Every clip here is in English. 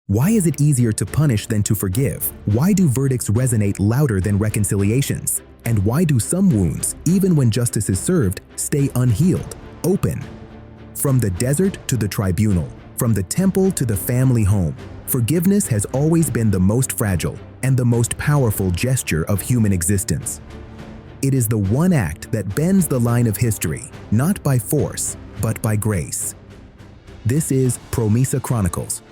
Why is it easier to punish than to forgive? Why do verdicts resonate louder than reconciliations? And why do some wounds, even when justice is served, stay unhealed, open? From the desert to the tribunal, from the temple to the family home, forgiveness has always been the most fragile and the most powerful gesture of human existence. It is the one act that bends the line of history, not by force, but by grace. This is Promesa Chronicles,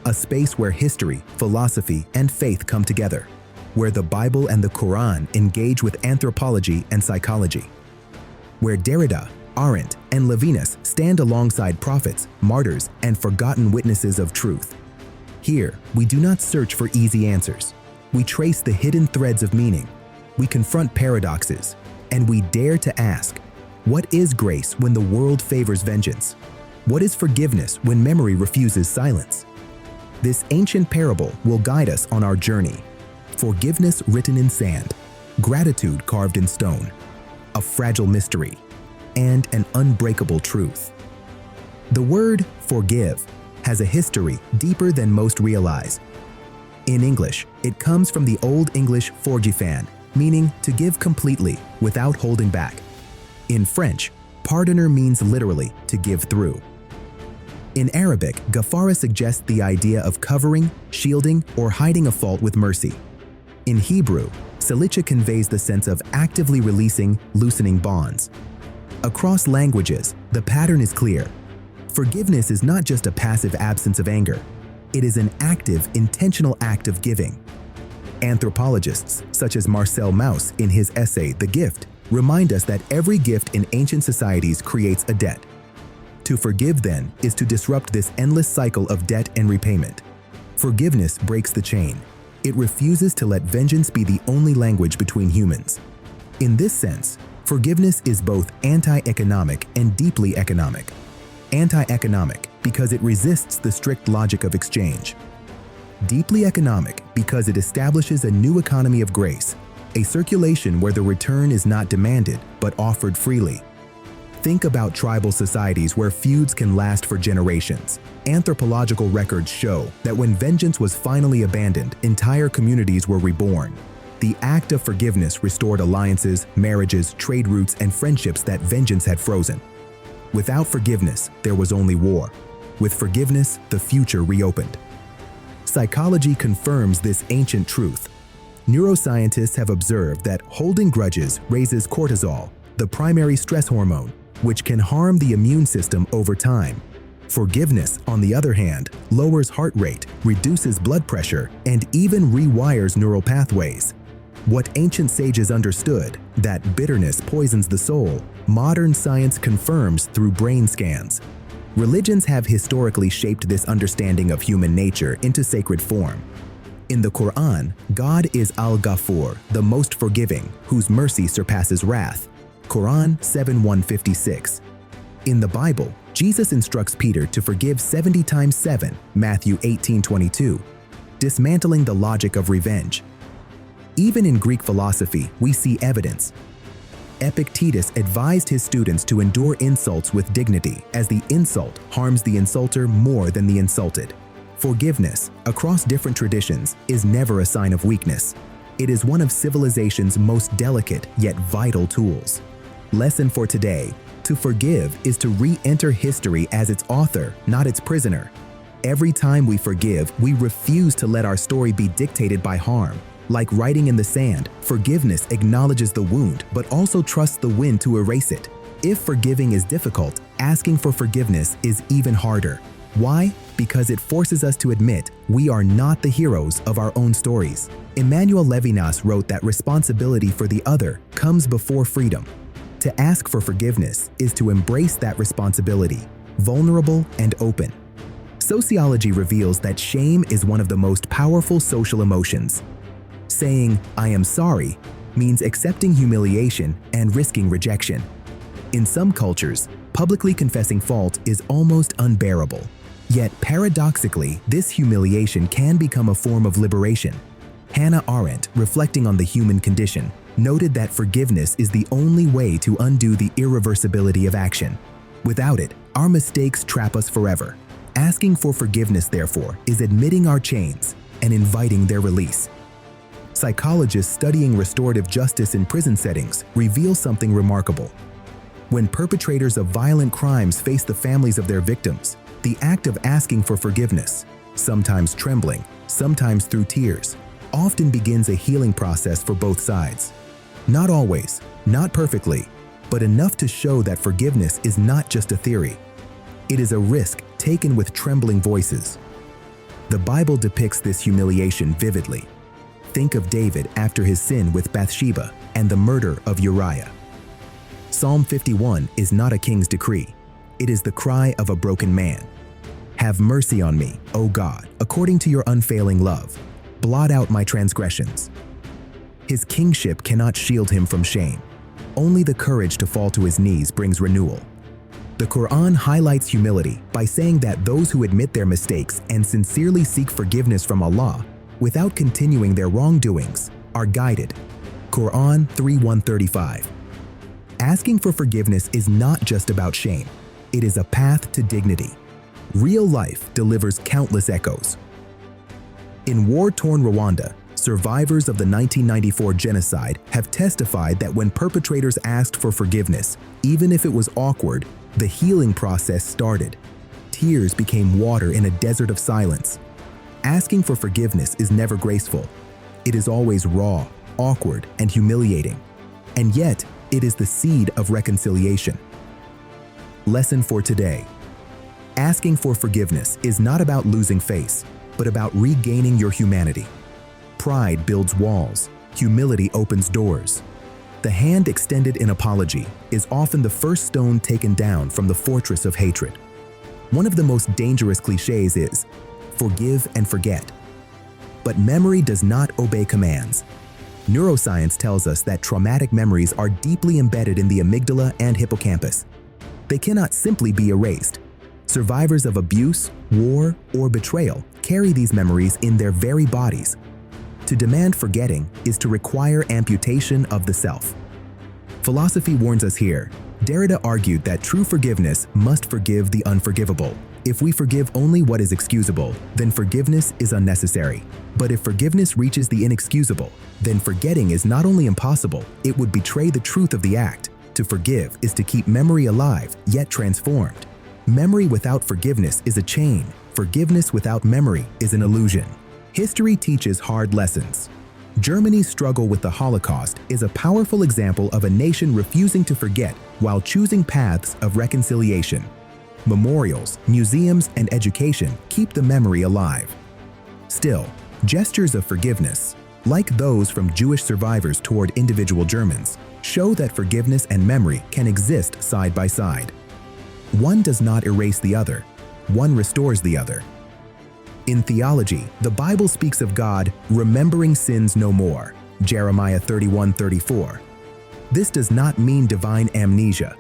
a space where history, philosophy, and faith come together, where the Bible and the Quran engage with anthropology and psychology, where Derrida, Arendt, and Levinas stand alongside prophets, martyrs, and forgotten witnesses of truth. Here, we do not search for easy answers. We trace the hidden threads of meaning. We confront paradoxes, and we dare to ask, what is grace when the world favors vengeance? What is forgiveness when memory refuses silence? This ancient parable will guide us on our journey. Forgiveness written in sand, gratitude carved in stone, a fragile mystery, and an unbreakable truth. The word forgive has a history deeper than most realize. In English, it comes from the Old English forgifan, meaning to give completely, without holding back. In French, pardoner means literally to give through. In Arabic, ghafara suggests the idea of covering, shielding, or hiding a fault with mercy. In Hebrew, salicha conveys the sense of actively releasing, loosening bonds. Across languages, the pattern is clear. Forgiveness is not just a passive absence of anger. It is an active, intentional act of giving. Anthropologists, such as Marcel Mauss in his essay The Gift, remind us that every gift in ancient societies creates a debt. To forgive, then, is to disrupt this endless cycle of debt and repayment. Forgiveness breaks the chain. It refuses to let vengeance be the only language between humans. In this sense, forgiveness is both anti-economic and deeply economic. Anti-economic because it resists the strict logic of exchange. Deeply economic because it establishes a new economy of grace, a circulation where the return is not demanded but offered freely. Think about tribal societies where feuds can last for generations. Anthropological records show that when vengeance was finally abandoned, entire communities were reborn. The act of forgiveness restored alliances, marriages, trade routes, and friendships that vengeance had frozen. Without forgiveness, there was only war. With forgiveness, the future reopened. Psychology confirms this ancient truth. Neuroscientists have observed that holding grudges raises cortisol, the primary stress hormone, which can harm the immune system over time. Forgiveness, on the other hand, lowers heart rate, reduces blood pressure, and even rewires neural pathways. What ancient sages understood, that bitterness poisons the soul, modern science confirms through brain scans. Religions have historically shaped this understanding of human nature into sacred form. In the Quran, God is Al-Ghafur, the most forgiving, whose mercy surpasses wrath. Quran 7:156. In the Bible, Jesus instructs Peter to forgive 70 times 7, Matthew 18:22, dismantling the logic of revenge. Even in Greek philosophy, we see evidence. Epictetus advised his students to endure insults with dignity, as the insult harms the insulter more than the insulted. Forgiveness, across different traditions, is never a sign of weakness. It is one of civilization's most delicate yet vital tools. Lesson for today: to forgive is to re-enter history as its author, not its prisoner. Every time we forgive, we refuse to let our story be dictated by harm. Like writing in the sand, forgiveness acknowledges the wound but also trusts the wind to erase it. If forgiving is difficult, asking for forgiveness is even harder. Why? Because it forces us to admit we are not the heroes of our own stories. Emmanuel Levinas wrote that responsibility for the other comes before freedom. To ask for forgiveness is to embrace that responsibility, vulnerable and open. Sociology reveals that shame is one of the most powerful social emotions. Saying, "I am sorry," means accepting humiliation and risking rejection. In some cultures, publicly confessing fault is almost unbearable. Yet, paradoxically, this humiliation can become a form of liberation. Hannah Arendt, reflecting on the human condition, noted that forgiveness is the only way to undo the irreversibility of action. Without it, our mistakes trap us forever. Asking for forgiveness, therefore, is admitting our chains and inviting their release. Psychologists studying restorative justice in prison settings reveal something remarkable. When perpetrators of violent crimes face the families of their victims, the act of asking for forgiveness, sometimes trembling, sometimes through tears, often begins a healing process for both sides. Not always, not perfectly, but enough to show that forgiveness is not just a theory. It is a risk taken with trembling voices. The Bible depicts this humiliation vividly. Think of David after his sin with Bathsheba and the murder of Uriah. Psalm 51 is not a king's decree. It is the cry of a broken man. Have mercy on me, O God, according to your unfailing love. Blot out my transgressions. His kingship cannot shield him from shame. Only the courage to fall to his knees brings renewal. The Quran highlights humility by saying that those who admit their mistakes and sincerely seek forgiveness from Allah without continuing their wrongdoings are guided. Quran 3:135. Asking for forgiveness is not just about shame. It is a path to dignity. Real life delivers countless echoes. In war-torn Rwanda, survivors of the 1994 genocide have testified that when perpetrators asked for forgiveness, even if it was awkward, the healing process started. Tears became water in a desert of silence. Asking for forgiveness is never graceful. It is always raw, awkward, and humiliating. And yet, it is the seed of reconciliation. Lesson for today. Asking for forgiveness is not about losing face, but about regaining your humanity. Pride builds walls. Humility opens doors. The hand extended in apology is often the first stone taken down from the fortress of hatred. One of the most dangerous cliches is, forgive and forget. But memory does not obey commands. Neuroscience tells us that traumatic memories are deeply embedded in the amygdala and hippocampus. They cannot simply be erased. Survivors of abuse, war, or betrayal carry these memories in their very bodies. To demand forgetting is to require amputation of the self. Philosophy warns us here. Derrida argued that true forgiveness must forgive the unforgivable. If we forgive only what is excusable, then forgiveness is unnecessary. But if forgiveness reaches the inexcusable, then forgetting is not only impossible, it would betray the truth of the act. To forgive is to keep memory alive, yet transformed. Memory without forgiveness is a chain. Forgiveness without memory is an illusion. History teaches hard lessons. Germany's struggle with the Holocaust is a powerful example of a nation refusing to forget while choosing paths of reconciliation. Memorials, museums, and education keep the memory alive. Still, gestures of forgiveness, like those from Jewish survivors toward individual Germans, show that forgiveness and memory can exist side by side. One does not erase the other, one restores the other. In theology, the Bible speaks of God remembering sins no more, Jeremiah 31:34. This does not mean divine amnesia.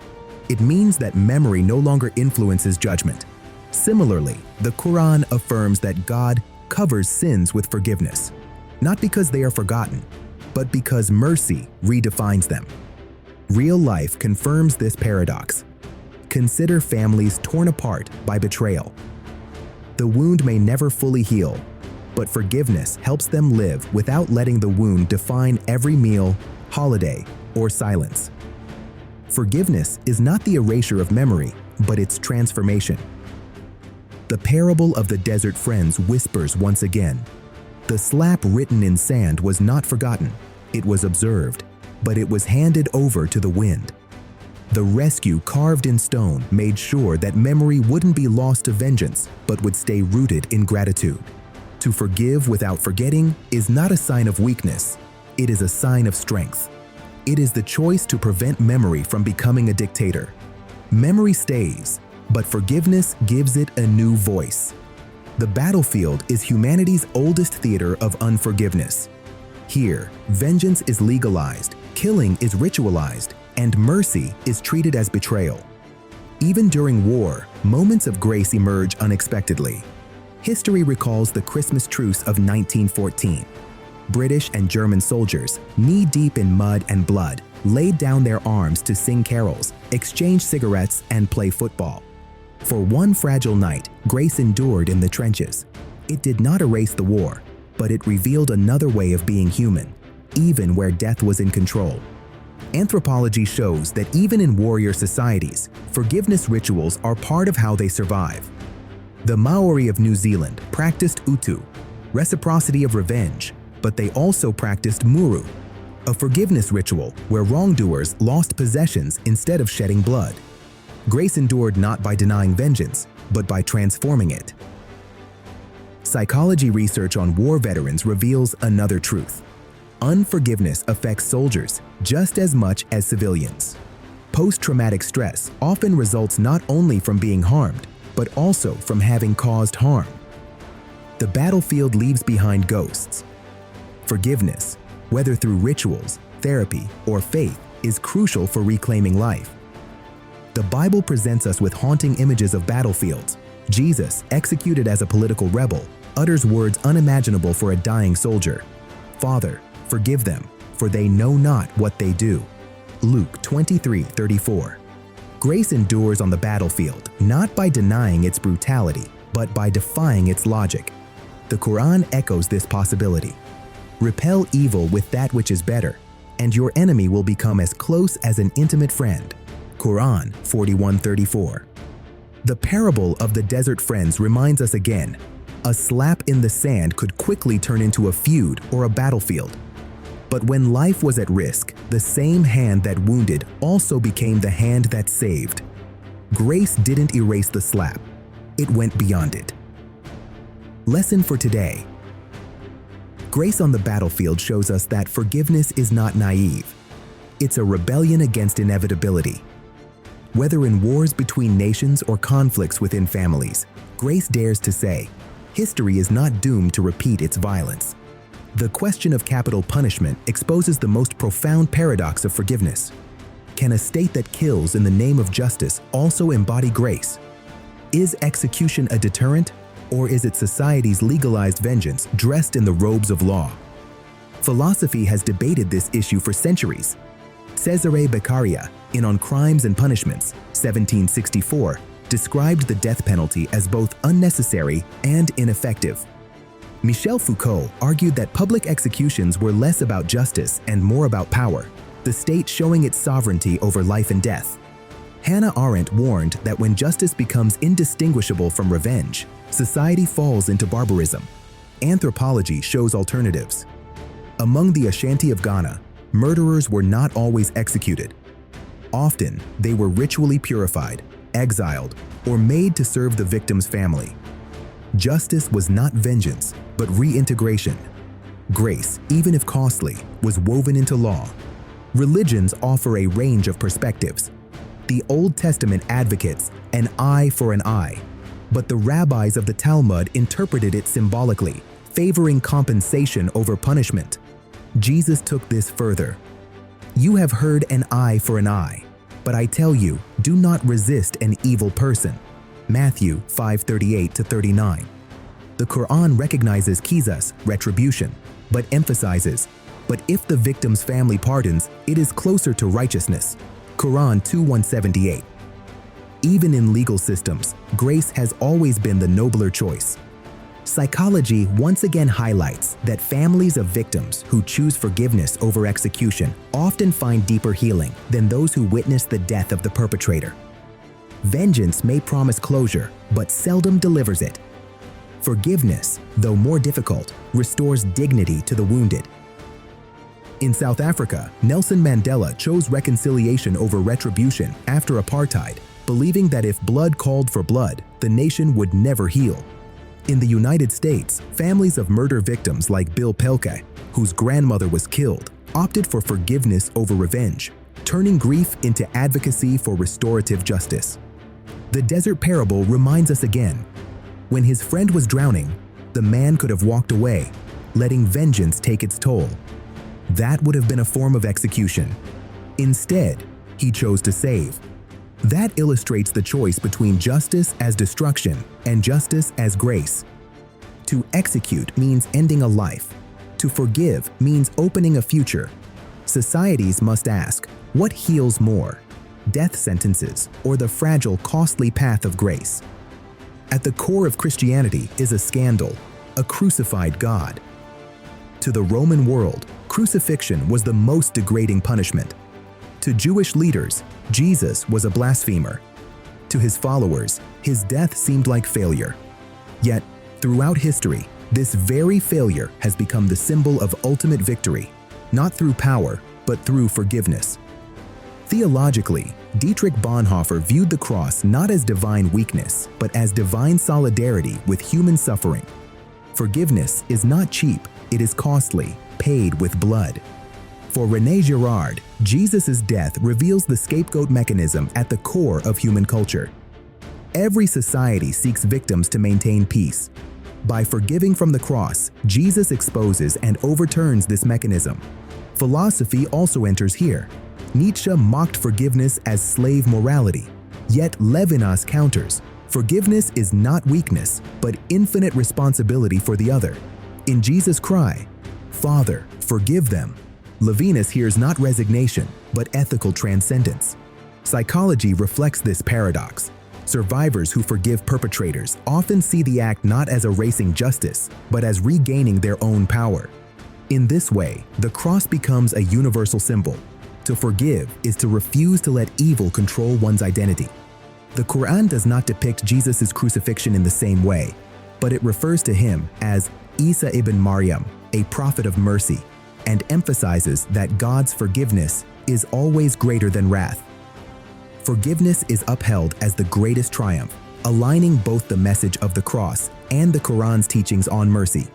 It means that memory no longer influences judgment. Similarly, the Quran affirms that God covers sins with forgiveness, not because they are forgotten, but because mercy redefines them. Real life confirms this paradox. Consider families torn apart by betrayal. The wound may never fully heal, but forgiveness helps them live without letting the wound define every meal, holiday, or silence. Forgiveness is not the erasure of memory, but its transformation. The parable of the desert friends whispers once again. The slap written in sand was not forgotten, it was observed, but it was handed over to the wind. The rescue carved in stone made sure that memory wouldn't be lost to vengeance, but would stay rooted in gratitude. To forgive without forgetting is not a sign of weakness, it is a sign of strength. It is the choice to prevent memory from becoming a dictator. Memory stays, but forgiveness gives it a new voice. The battlefield is humanity's oldest theater of unforgiveness. Here, vengeance is legalized, killing is ritualized, and mercy is treated as betrayal. Even during war, moments of grace emerge unexpectedly. History recalls the Christmas truce of 1914. British and German soldiers, knee-deep in mud and blood, laid down their arms to sing carols, exchange cigarettes, and play football. For one fragile night, grace endured in the trenches. It did not erase the war, but it revealed another way of being human, even where death was in control. Anthropology shows that even in warrior societies, forgiveness rituals are part of how they survive. The Maori of New Zealand practiced utu, reciprocity of revenge, but they also practiced muru, a forgiveness ritual where wrongdoers lost possessions instead of shedding blood. Grace endured not by denying vengeance, but by transforming it. Psychology research on war veterans reveals another truth. Unforgiveness affects soldiers just as much as civilians. Post-traumatic stress often results not only from being harmed, but also from having caused harm. The battlefield leaves behind ghosts. Forgiveness, whether through rituals, therapy, or faith, is crucial for reclaiming life. The Bible presents us with haunting images of battlefields. Jesus, executed as a political rebel, utters words unimaginable for a dying soldier. "Father, forgive them, for they know not what they do." Luke 23:34. Grace endures on the battlefield, not by denying its brutality, but by defying its logic. The Quran echoes this possibility. Repel evil with that which is better, and your enemy will become as close as an intimate friend. Quran 41:34. The parable of the desert friends reminds us again, a slap in the sand could quickly turn into a feud or a battlefield. But when life was at risk, the same hand that wounded also became the hand that saved. Grace didn't erase the slap, it went beyond it. Lesson for today. Grace on the battlefield shows us that forgiveness is not naive. It's a rebellion against inevitability. Whether in wars between nations or conflicts within families, grace dares to say, history is not doomed to repeat its violence. The question of capital punishment exposes the most profound paradox of forgiveness. Can a state that kills in the name of justice also embody grace? Is execution a deterrent, or is it society's legalized vengeance dressed in the robes of law? Philosophy has debated this issue for centuries. Cesare Beccaria, in On Crimes and Punishments, 1764, described the death penalty as both unnecessary and ineffective. Michel Foucault argued that public executions were less about justice and more about power, the state showing its sovereignty over life and death. Hannah Arendt warned that when justice becomes indistinguishable from revenge, society falls into barbarism. Anthropology shows alternatives. Among the Ashanti of Ghana, murderers were not always executed. Often, they were ritually purified, exiled, or made to serve the victim's family. Justice was not vengeance, but reintegration. Grace, even if costly, was woven into law. Religions offer a range of perspectives. The Old Testament advocates an eye for an eye, but the rabbis of the Talmud interpreted it symbolically, favoring compensation over punishment. Jesus took this further. "You have heard an eye for an eye, but I tell you, do not resist an evil person." Matthew 5:38-39. The Quran recognizes qisas, retribution, but emphasizes, "But if the victim's family pardons, it is closer to righteousness." Quran 2:178. Even in legal systems, grace has always been the nobler choice. Psychology once again highlights that families of victims who choose forgiveness over execution often find deeper healing than those who witness the death of the perpetrator. Vengeance may promise closure, but seldom delivers it. Forgiveness, though more difficult, restores dignity to the wounded. In South Africa, Nelson Mandela chose reconciliation over retribution after apartheid, believing that if blood called for blood, the nation would never heal. In the United States, families of murder victims like Bill Pelke, whose grandmother was killed, opted for forgiveness over revenge, turning grief into advocacy for restorative justice. The desert parable reminds us again, when his friend was drowning, the man could have walked away, letting vengeance take its toll. That would have been a form of execution. Instead, he chose to save. That illustrates the choice between justice as destruction and justice as grace. To execute means ending a life. To forgive means opening a future. Societies must ask, what heals more? death sentences, or the fragile, costly path of grace. At the core of Christianity is a scandal, a crucified God. To the Roman world, crucifixion was the most degrading punishment. To Jewish leaders, Jesus was a blasphemer. To his followers, his death seemed like failure. Yet, throughout history, this very failure has become the symbol of ultimate victory, not through power, but through forgiveness. Theologically, Dietrich Bonhoeffer viewed the cross not as divine weakness, but as divine solidarity with human suffering. Forgiveness is not cheap, it is costly, paid with blood. For René Girard, Jesus' death reveals the scapegoat mechanism at the core of human culture. Every society seeks victims to maintain peace. By forgiving from the cross, Jesus exposes and overturns this mechanism. Philosophy also enters here. Nietzsche mocked forgiveness as slave morality, yet Levinas counters, forgiveness is not weakness, but infinite responsibility for the other. In Jesus' cry, "Father, forgive them," Levinas hears not resignation, but ethical transcendence. Psychology reflects this paradox. Survivors who forgive perpetrators often see the act not as erasing justice, but as regaining their own power. In this way, the cross becomes a universal symbol. To forgive is to refuse to let evil control one's identity. The Quran does not depict Jesus' crucifixion in the same way, but it refers to him as Isa ibn Maryam, a prophet of mercy, and emphasizes that God's forgiveness is always greater than wrath. Forgiveness is upheld as the greatest triumph, aligning both the message of the cross and the Quran's teachings on mercy.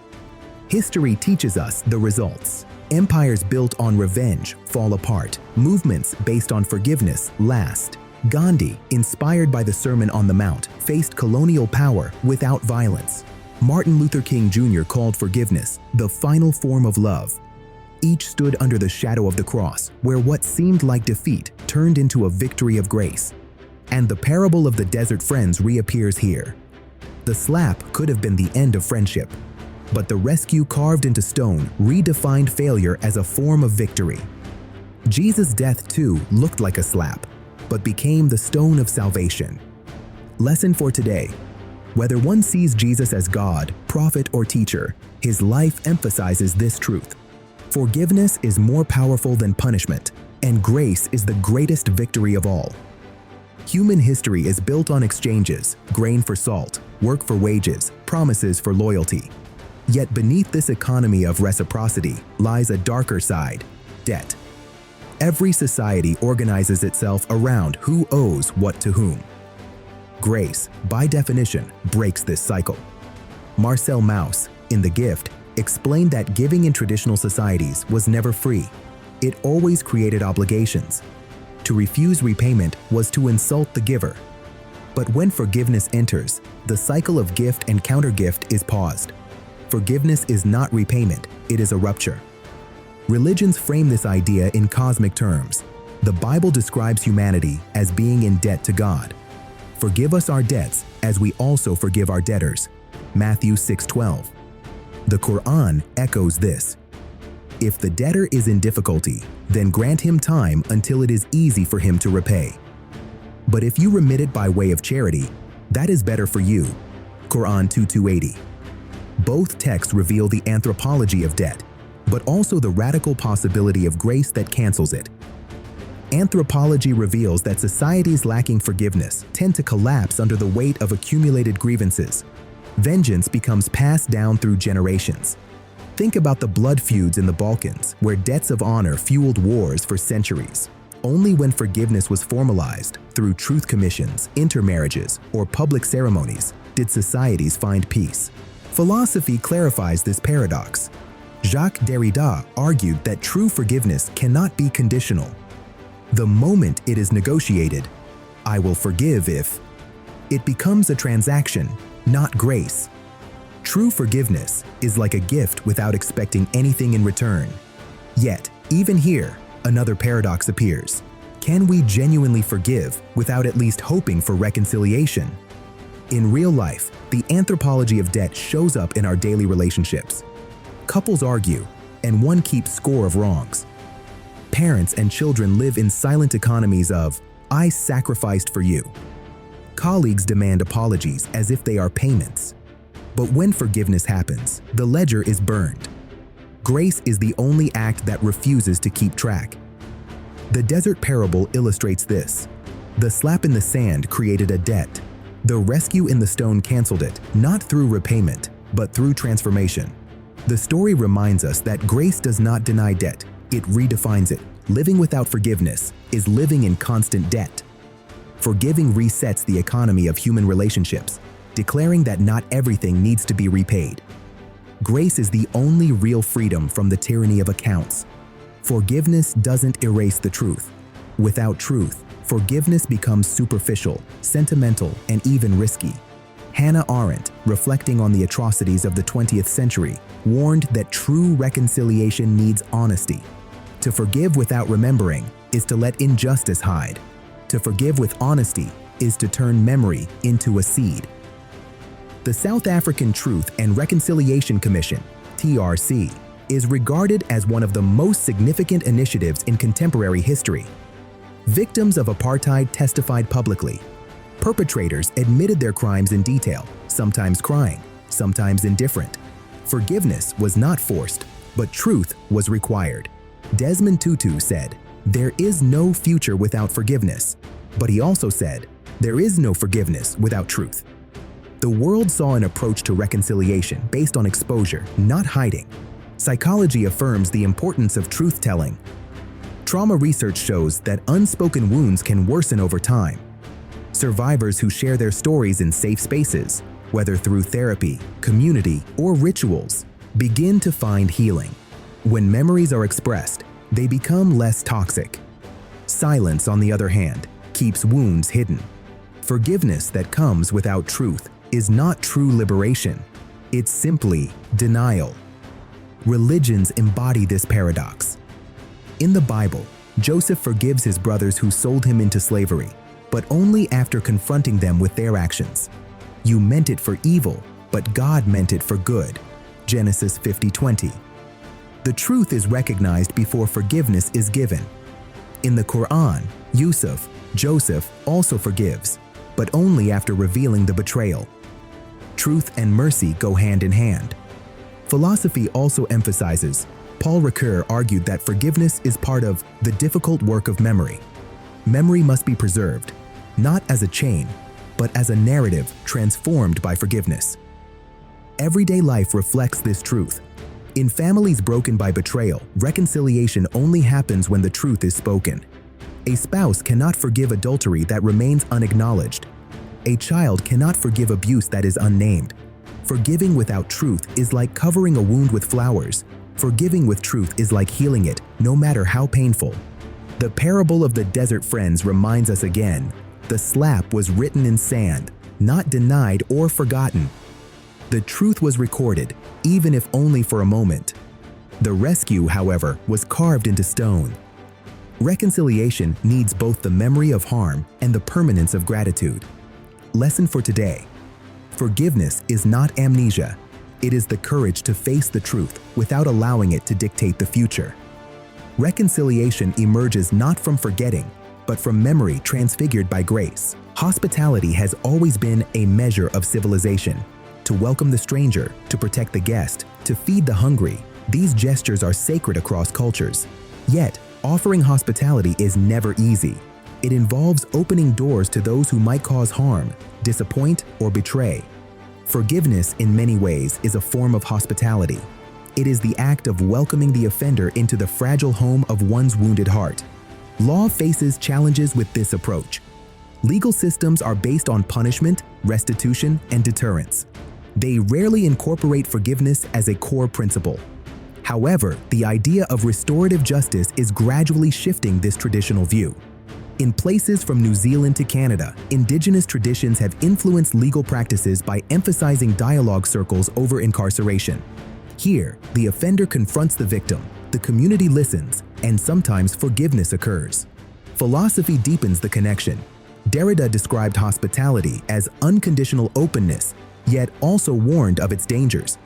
History teaches us the results. Empires built on revenge fall apart. Movements based on forgiveness last. Gandhi, inspired by the Sermon on the Mount, faced colonial power without violence. Martin Luther King Jr. called forgiveness the final form of love. Each stood under the shadow of the cross, where what seemed like defeat turned into a victory of grace. And the parable of the desert friends reappears here. The slap could have been the end of friendship, but the rescue carved into stone redefined failure as a form of victory. Jesus' death too looked like a slap, but became the stone of salvation. Lesson for today: whether one sees Jesus as God, prophet, or teacher, his life emphasizes this truth. Forgiveness is more powerful than punishment, and grace is the greatest victory of all. Human history is built on exchanges: grain for salt, work for wages, promises for loyalty. Yet beneath this economy of reciprocity lies a darker side: debt. Every society organizes itself around who owes what to whom. Grace, by definition, breaks this cycle. Marcel Mauss, in The Gift, explained that giving in traditional societies was never free. It always created obligations. To refuse repayment was to insult the giver. But when forgiveness enters, the cycle of gift and countergift is paused. Forgiveness is not repayment, it is a rupture. Religions frame this idea in cosmic terms. The Bible describes humanity as being in debt to God. Forgive us our debts as we also forgive our debtors. Matthew 6:12. The Quran echoes this. If the debtor is in difficulty, then grant him time until it is easy for him to repay. But if you remit it by way of charity, that is better for you. Quran 2:280. Both texts reveal the anthropology of debt, but also the radical possibility of grace that cancels it. Anthropology reveals that societies lacking forgiveness tend to collapse under the weight of accumulated grievances. Vengeance becomes passed down through generations. Think about the blood feuds in the Balkans, where debts of honor fueled wars for centuries. Only when forgiveness was formalized, through truth commissions, intermarriages, or public ceremonies, did societies find peace. Philosophy clarifies this paradox. Jacques Derrida argued that true forgiveness cannot be conditional. The moment it is negotiated, "I will forgive if," it becomes a transaction, not grace. True forgiveness is like a gift without expecting anything in return. Yet, even here, another paradox appears. Can we genuinely forgive without at least hoping for reconciliation? In real life, the anthropology of debt shows up in our daily relationships. Couples argue, and one keeps score of wrongs. Parents and children live in silent economies of I sacrificed for you. Colleagues demand apologies as if they are payments. But when forgiveness happens, the ledger is burned. Grace is the only act that refuses to keep track. The desert parable illustrates this. The slap in the sand created a debt. The rescue in the stone canceled it, not through repayment, but through transformation. The story reminds us that grace does not deny debt, it redefines it. Living without forgiveness is living in constant debt. Forgiving resets the economy of human relationships, declaring that not everything needs to be repaid. Grace is the only real freedom from the tyranny of accounts. Forgiveness doesn't erase the truth. Without truth, forgiveness becomes superficial, sentimental, and even risky. Hannah Arendt, reflecting on the atrocities of the 20th century, warned that true reconciliation needs honesty. To forgive without remembering is to let injustice hide. To forgive with honesty is to turn memory into a seed. The South African Truth and Reconciliation Commission, TRC, is regarded as one of the most significant initiatives in contemporary history. Victims of apartheid testified publicly. Perpetrators admitted their crimes in detail, sometimes crying, sometimes indifferent. Forgiveness was not forced, but truth was required. Desmond Tutu said, "There is no future without forgiveness." But he also said, "There is no forgiveness without truth." The world saw an approach to reconciliation based on exposure, not hiding. Psychology affirms the importance of truth-telling. Trauma research shows that unspoken wounds can worsen over time. Survivors who share their stories in safe spaces, whether through therapy, community, or rituals, begin to find healing. When memories are expressed, they become less toxic. Silence, on the other hand, keeps wounds hidden. Forgiveness that comes without truth is not true liberation. It's simply denial. Religions embody this paradox. In the Bible, Joseph forgives his brothers who sold him into slavery, but only after confronting them with their actions. You meant it for evil, but God meant it for good. Genesis 50:20. The truth is recognized before forgiveness is given. In the Quran, Joseph also forgives, but only after revealing the betrayal. Truth and mercy go hand in hand. Philosophy also emphasizes. Paul Ricoeur argued that forgiveness is part of the difficult work of memory. Memory must be preserved, not as a chain, but as a narrative transformed by forgiveness. Everyday life reflects this truth. In families broken by betrayal, reconciliation only happens when the truth is spoken. A spouse cannot forgive adultery that remains unacknowledged. A child cannot forgive abuse that is unnamed. Forgiving without truth is like covering a wound with flowers. Forgiving with truth is like healing it, no matter how painful. The parable of the desert friends reminds us again, the slap was written in sand, not denied or forgotten. The truth was recorded, even if only for a moment. The rescue, however, was carved into stone. Reconciliation needs both the memory of harm and the permanence of gratitude. Lesson for today: forgiveness is not amnesia. It is the courage to face the truth without allowing it to dictate the future. Reconciliation emerges not from forgetting, but from memory transfigured by grace. Hospitality has always been a measure of civilization. To welcome the stranger, to protect the guest, to feed the hungry, these gestures are sacred across cultures. Yet, offering hospitality is never easy. It involves opening doors to those who might cause harm, disappoint, or betray. Forgiveness, in many ways, is a form of hospitality. It is the act of welcoming the offender into the fragile home of one's wounded heart. Law faces challenges with this approach. Legal systems are based on punishment, restitution, and deterrence. They rarely incorporate forgiveness as a core principle. However, the idea of restorative justice is gradually shifting this traditional view. In places from New Zealand to Canada, Indigenous traditions have influenced legal practices by emphasizing dialogue circles over incarceration. Here, the offender confronts the victim, the community listens, and sometimes forgiveness occurs. Philosophy deepens the connection. Derrida described hospitality as unconditional openness, yet also warned of its dangers.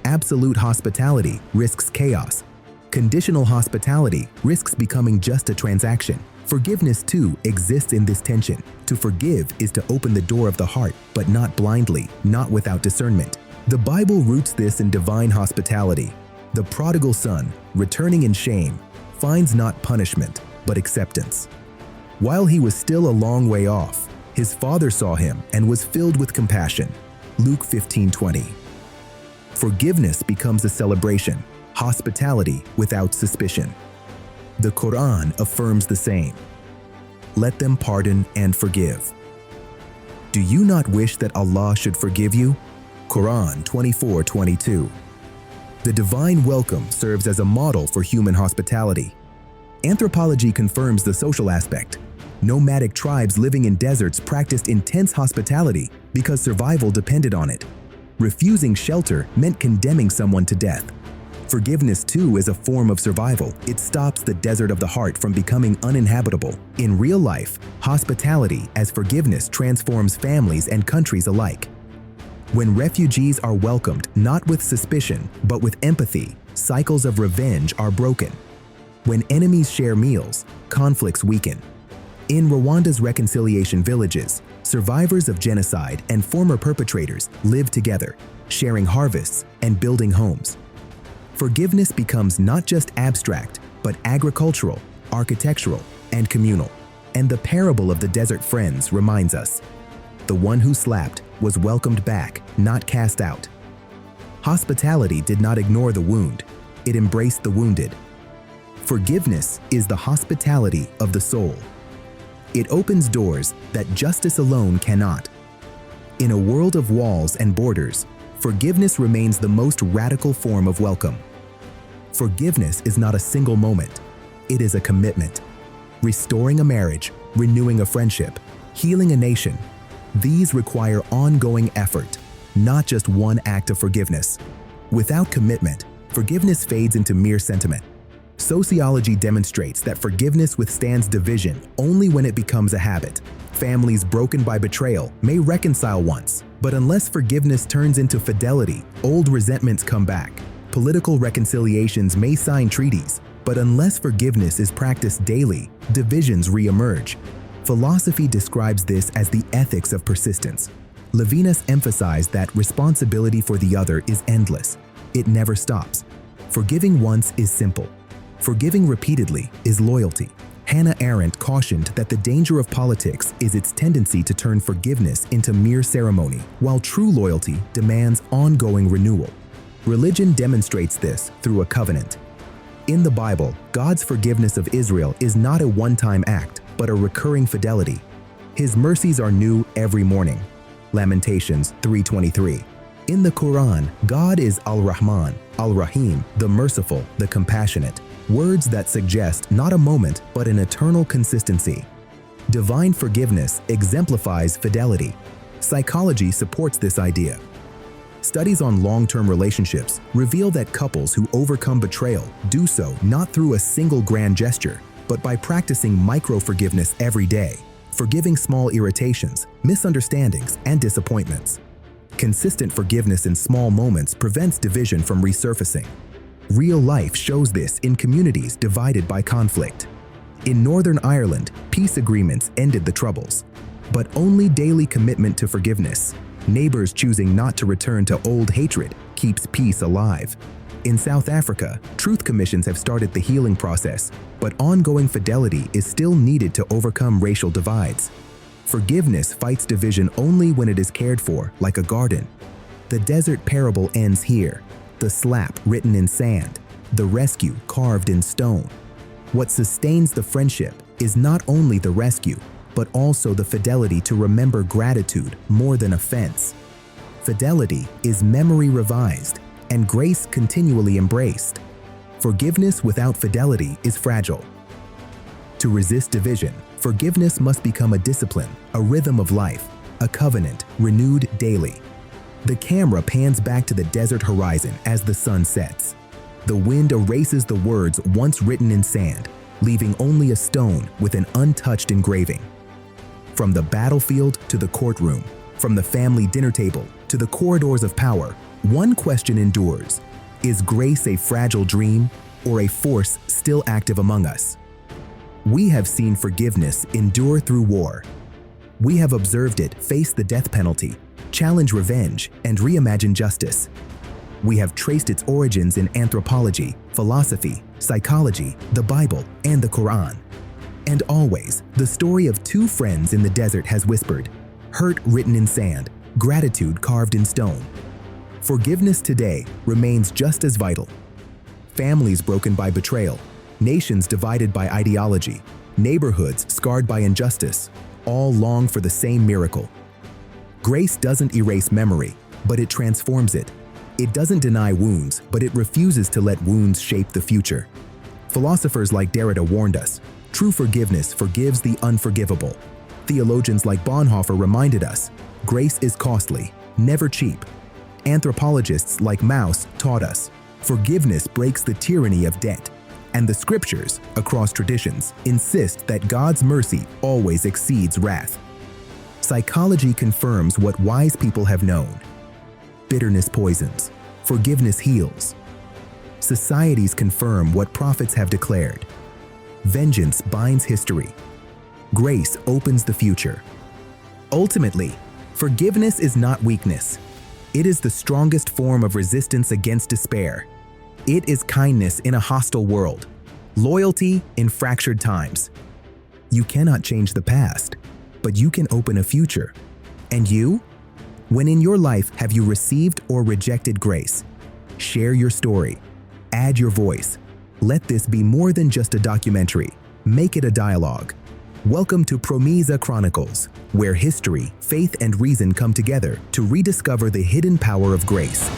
Absolute hospitality risks chaos. Conditional hospitality risks becoming just a transaction. Forgiveness, too, exists in this tension. To forgive is to open the door of the heart, but not blindly, not without discernment. The Bible roots this in divine hospitality. The prodigal son, returning in shame, finds not punishment, but acceptance. While he was still a long way off, his father saw him and was filled with compassion. Luke 15:20. Forgiveness becomes a celebration, hospitality without suspicion. The Quran affirms the same. Let them pardon and forgive. Do you not wish that Allah should forgive you? Quran 24:22. The divine welcome serves as a model for human hospitality. Anthropology confirms the social aspect. Nomadic tribes living in deserts practiced intense hospitality because survival depended on it. Refusing shelter meant condemning someone to death. Forgiveness, too, is a form of survival. It stops the desert of the heart from becoming uninhabitable. In real life, hospitality as forgiveness transforms families and countries alike. When refugees are welcomed not with suspicion, but with empathy, cycles of revenge are broken. When enemies share meals, conflicts weaken. In Rwanda's reconciliation villages, survivors of genocide and former perpetrators live together, sharing harvests and building homes. Forgiveness becomes not just abstract, but agricultural, architectural, and communal. And the parable of the desert friends reminds us, the one who slapped was welcomed back, not cast out. Hospitality did not ignore the wound, it embraced the wounded. Forgiveness is the hospitality of the soul. It opens doors that justice alone cannot. In a world of walls and borders, forgiveness remains the most radical form of welcome. Forgiveness is not a single moment. It is a commitment. Restoring a marriage, renewing a friendship, healing a nation, these require ongoing effort, not just one act of forgiveness. Without commitment, forgiveness fades into mere sentiment. Sociology demonstrates that forgiveness withstands division only when it becomes a habit. Families broken by betrayal may reconcile once, but unless forgiveness turns into fidelity, old resentments come back. Political reconciliations may sign treaties, but unless forgiveness is practiced daily, divisions re-emerge. Philosophy describes this as the ethics of persistence. Levinas emphasized that responsibility for the other is endless. It never stops. Forgiving once is simple. Forgiving repeatedly is loyalty. Hannah Arendt cautioned that the danger of politics is its tendency to turn forgiveness into mere ceremony, while true loyalty demands ongoing renewal. Religion demonstrates this through a covenant. In the Bible, God's forgiveness of Israel is not a one-time act, but a recurring fidelity. His mercies are new every morning. Lamentations 3:23. In the Quran, God is Al-Rahman, Al-Rahim, the merciful, the compassionate. Words that suggest not a moment, but an eternal consistency. Divine forgiveness exemplifies fidelity. Psychology supports this idea. Studies on long-term relationships reveal that couples who overcome betrayal do so not through a single grand gesture, but by practicing micro-forgiveness every day, forgiving small irritations, misunderstandings, and disappointments. Consistent forgiveness in small moments prevents division from resurfacing. Real life shows this in communities divided by conflict. In Northern Ireland, peace agreements ended the troubles, but only daily commitment to forgiveness, neighbors choosing not to return to old hatred, keeps peace alive. In South Africa, truth commissions have started the healing process, but ongoing fidelity is still needed to overcome racial divides. Forgiveness fights division only when it is cared for, like a garden. The desert parable ends here. The slap written in sand, the rescue carved in stone. What sustains the friendship is not only the rescue, but also the fidelity to remember gratitude more than offense. Fidelity is memory revised and grace continually embraced. Forgiveness without fidelity is fragile. To resist division, forgiveness must become a discipline, a rhythm of life, a covenant renewed daily. The camera pans back to the desert horizon as the sun sets. The wind erases the words once written in sand, leaving only a stone with an untouched engraving. From the battlefield to the courtroom, from the family dinner table to the corridors of power, one question endures: is grace a fragile dream or a force still active among us? We have seen forgiveness endure through war. We have observed it face the death penalty, challenge revenge, and reimagine justice. We have traced its origins in anthropology, philosophy, psychology, the Bible, and the Quran. And always, the story of two friends in the desert has whispered, hurt written in sand, gratitude carved in stone. Forgiveness today remains just as vital. Families broken by betrayal, nations divided by ideology, neighborhoods scarred by injustice, all long for the same miracle. Grace doesn't erase memory, but it transforms it. It doesn't deny wounds, but it refuses to let wounds shape the future. Philosophers like Derrida warned us, true forgiveness forgives the unforgivable. Theologians like Bonhoeffer reminded us, grace is costly, never cheap. Anthropologists like Mauss taught us, forgiveness breaks the tyranny of debt. And the scriptures, across traditions, insist that God's mercy always exceeds wrath. Psychology confirms what wise people have known. Bitterness poisons, forgiveness heals. Societies confirm what prophets have declared. Vengeance binds history. Grace opens the future. Ultimately, forgiveness is not weakness. It is the strongest form of resistance against despair. It is kindness in a hostile world, loyalty in fractured times. You cannot change the past, but you can open a future. And you? When in your life have you received or rejected grace? Share your story. Add your voice. Let this be more than just a documentary. Make it a dialogue. Welcome to Promesa Chronicles, where history, faith, and reason come together to rediscover the hidden power of grace.